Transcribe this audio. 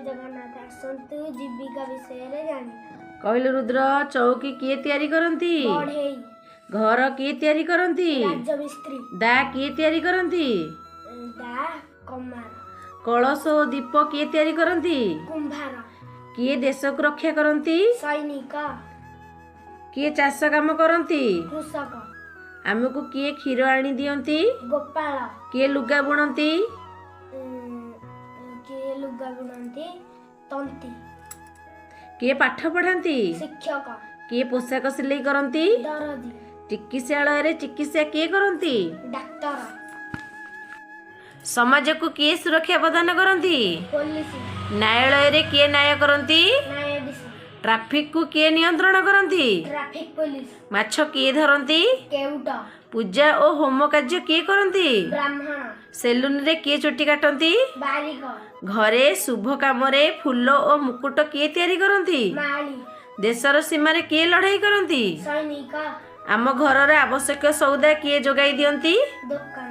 जगन्नाथ आसतु जीविका विषय रे जानी कहलु रुद्र चौकी किए तैयारी करती बढ़ेई घर किए तैयारी करती राजमिस्त्री दा किए तैयारी करती दा कमार कलश ओ दीप किए तैयारी करती कुंभार किए देश को रक्षा करती सैनिक किए चाष काम करती कृषक आमको किए क्षीर आनी दियंती गोपाल किए लुगा बुणती किए लुगा बुणती तंती किए पाठ पढ़ाती शिक्षक किए पोशाक सिलाई करती दरदी चिकित्सालय रे चिकित्सा किए करती डाक्टर समाज को किए सुरक्षा प्रदान करती पुलिस न्यायालय रे किए न्याय करती न्यायाधीश ट्रैफिक को किए नियंत्रण करती ट्रैफिक पुलिस माछ किए धरती केउट पूजा और होम कार्य किए करती ब्राह्मण सेलून रे किए चुटी काटती बालिक घरे शुभ काम रे फूल और मुकुट किए तैयारी करती माली देशर सीमा रे किए लड़ाई करती सैनिक आम घर आवश्यक सौदा किए जोगाई दियंती दुकान